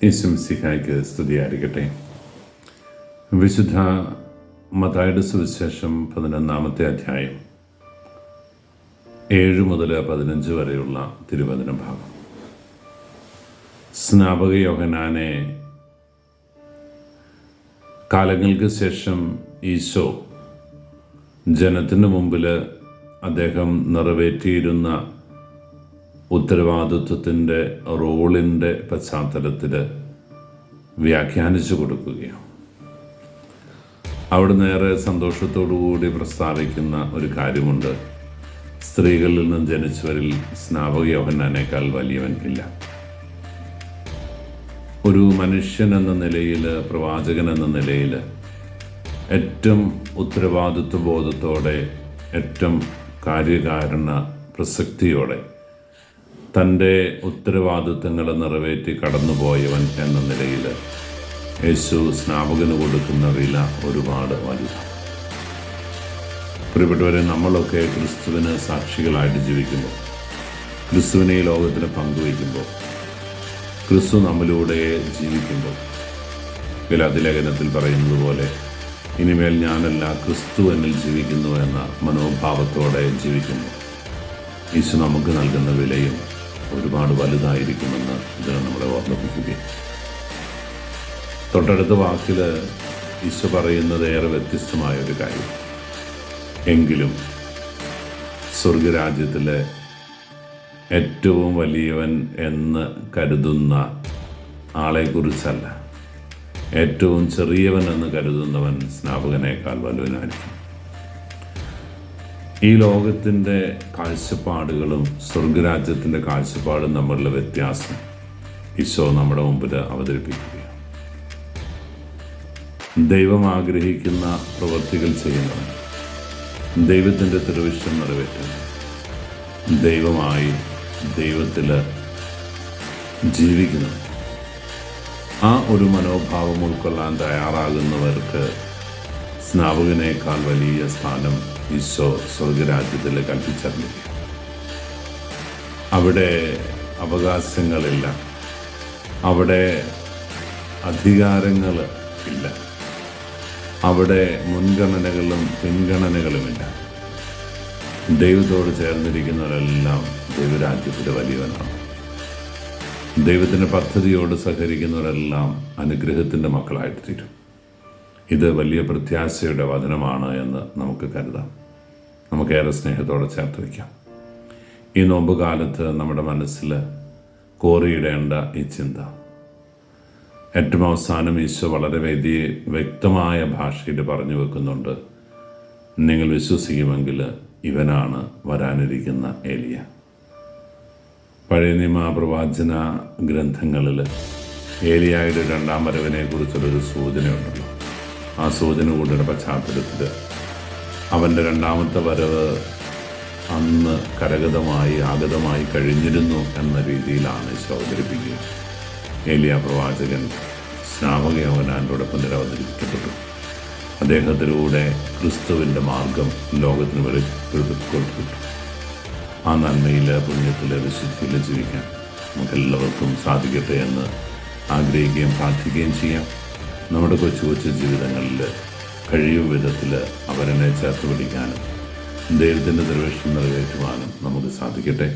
യേശുമിശിഹായ്ക്ക് സ്തുതിയായിരിക്കട്ടെ. വിശുദ്ധ മത്തായിയുടെ സുവിശേഷം 11-ാമത്തെ അധ്യായം 7 മുതൽ 15 വരെയുള്ള തിരുവചന ഭാഗം. സ്നാപക യോഹന്നാനെ കാലങ്ങൾക്ക് ശേഷം ഈശോ ജനത്തിൻ്റെ മുമ്പിൽ അദ്ദേഹം നിറവേറ്റിയിരുന്ന ഉത്തരവാദിത്വത്തിൻ്റെ റോളിൻ്റെ പശ്ചാത്തലത്തിൽ വ്യാഖ്യാനിച്ചു കൊടുക്കുകയാണ്. അവിടുന്ന് ഏറെ സന്തോഷത്തോടുകൂടി പ്രസ്താവിക്കുന്ന ഒരു കാര്യമുണ്ട്: സ്ത്രീകളിൽ നിന്നും ജനിച്ചവരിൽ സ്നാപക യോഹന്നാനേക്കാൾ വലിയവൻ ഇല്ല. ഒരു മനുഷ്യൻ എന്ന നിലയിൽ, പ്രവാചകൻ എന്ന നിലയിൽ ഏറ്റവും ഉത്തരവാദിത്വ ബോധത്തോടെ, ഏറ്റവും കാര്യകാരണ പ്രസക്തിയോടെ തൻ്റെ ഉത്തരവാദിത്വങ്ങൾ നിറവേറ്റി കടന്നുപോയവൻ എന്ന നിലയിൽ യേശു സ്നാപകന് കൊടുക്കുന്ന വില ഒരുപാട് വലുതാണ്. പ്രിയപ്പെട്ടവരെ, നമ്മളൊക്കെ ക്രിസ്തുവിന് സാക്ഷികളായിട്ട് ജീവിക്കുമ്പോൾ, ക്രിസ്തുവിനെ ഈ ലോകത്തിന് പങ്കുവയ്ക്കുമ്പോൾ, ക്രിസ്തു നമ്മിലൂടെ ജീവിക്കുമ്പോൾ, ഗലാത്യലേഖനത്തിൽ പറയുന്നത് പോലെ ഇനിമേൽ ഞാനല്ല, ക്രിസ്തു എന്നിൽ ജീവിക്കുന്നു എന്ന മനോഭാവത്തോടെ ജീവിക്കുന്നു. ഈശോ നമുക്ക് നൽകുന്ന വിലയും ഒരുപാട് വലുതായിരിക്കുമെന്ന് ഇതിനെ നമ്മളെ ഓർമ്മിപ്പിക്കുകയും, തൊട്ടടുത്ത വാക്കിൽ ഈശോ പറയുന്നത് ഏറെ വ്യത്യസ്തമായൊരു കാര്യം. എങ്കിലും സ്വർഗരാജ്യത്തിലെ ഏറ്റവും വലിയവൻ എന്ന് കരുതുന്ന ആളെക്കുറിച്ചല്ല, ഏറ്റവും ചെറിയവൻ എന്ന് കരുതുന്നവൻ സ്നാപകനേക്കാൾ വലുവനായിരിക്കും. ഈ ലോകത്തിൻ്റെ കാഴ്ചപ്പാടുകളും സ്വർഗരാജ്യത്തിൻ്റെ കാഴ്ചപ്പാടും തമ്മിലുള്ള വ്യത്യാസം ഈശോ നമ്മുടെ മുമ്പിൽ അവതരിപ്പിക്കുകയാണ്. ദൈവം ആഗ്രഹിക്കുന്ന പ്രവൃത്തികൾ ചെയ്യുന്നവൻ, ദൈവത്തിൻ്റെ തിരുവിഷ്ടം നിറവേറ്റുന്നു, ദൈവമായി ദൈവത്തിൽ ജീവിക്കുന്നു. ആ ഒരു മനോഭാവം ഉൾക്കൊള്ളാൻ തയ്യാറാകുന്നവർക്ക് സ്നാപകനേക്കാൾ വലിയ സ്ഥാനം ഈശോ സ്വർഗരാജ്യത്തിൽ കൽപ്പിച്ചറിഞ്ഞില്ല. അവിടെ അവകാശങ്ങളില്ല, അവിടെ അധികാരങ്ങൾ ഇല്ല, അവിടെ മുൻഗണനകളും പിൻഗണനകളുമില്ല. ദൈവത്തോട് ചേർന്നിരിക്കുന്നവരെല്ലാം ദൈവരാജ്യത്തിലെ വലിയവനാണ്. ദൈവത്തിൻ്റെ പദ്ധതിയോട് സഹകരിക്കുന്നവരെല്ലാം അനുഗ്രഹത്തിൻ്റെ മക്കളായിട്ട് തീരും. ഇത് വലിയ പ്രത്യാശയുടെ വചനമാണ് എന്ന് നമുക്ക് കരുതാം. നമുക്കേറെ സ്നേഹത്തോടെ ചേർത്ത് വയ്ക്കാം. ഈ നോമ്പ് കാലത്ത് നമ്മുടെ മനസ്സിൽ കോറിയിടേണ്ട ഈ ചിന്ത, ഏറ്റവും അവസാനം ഈശോ വളരെ വ്യക്തമായ ഭാഷയിൽ പറഞ്ഞു വെക്കുന്നുണ്ട്: നിങ്ങൾ വിശ്വസിക്കുമെങ്കിൽ ഇവനാണ് വരാനിരിക്കുന്ന ഏലിയ. പഴയ നിയമ പ്രവാചന ഗ്രന്ഥങ്ങളിൽ ഏലിയായുടെ 2ാം വരവിനെ കുറിച്ചുള്ളൊരു സൂചനയുണ്ടല്ലോ. ആ സൂചന കൂടിയുടെ പശ്ചാത്തലത്തിൽ അവൻ്റെ 2ാമത്തെ വരവ് അന്ന് ആഗതമായി കഴിഞ്ഞിരുന്നു എന്ന രീതിയിലാണ് ഈശോ അവതരിപ്പിക്കുക. ഏലിയ പ്രവാചകൻ സ്നാപക യോഹന്നാനോടൊപ്പം അവതരിപ്പിക്കപ്പെട്ടു. അദ്ദേഹത്തിലൂടെ ക്രിസ്തുവിൻ്റെ മാർഗം ലോകത്തിന് വെളിപ്പെടുത്തിക്കൊടുത്തു. ആ നന്മയിൽ, പുണ്യത്തിൽ, വിശുദ്ധിയിൽ ജീവിക്കാൻ നമുക്കെല്ലാവർക്കും സാധിക്കട്ടെ എന്ന് ആഗ്രഹിക്കുകയും പ്രാർത്ഥിക്കുകയും ചെയ്യാം. നമ്മുടെ കൊച്ചു ജീവിതങ്ങളിൽ കഴിയും വിധത്തിൽ അവരനെ ചേർത്ത് പിടിക്കാനും ദൈവത്തിൻ്റെ ദർവേഷം നിറവേറ്റുവാനും നമുക്ക് സാധിക്കട്ടെ.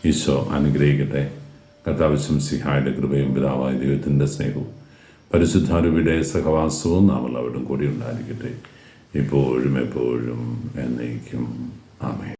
ഈശോ അനുഗ്രഹിക്കട്ടെ. കർത്താവ് മിശിഹായുടെ കൃപയും പിതാവായ ദൈവത്തിൻ്റെ സ്നേഹവും പരിശുദ്ധാരൂപിയുടെ സഹവാസവും നാം എല്ലാവരും കൂടി ഉണ്ടായിരിക്കട്ടെ, ഇപ്പോഴും എപ്പോഴും എന്നേക്കും. ആമേൻ.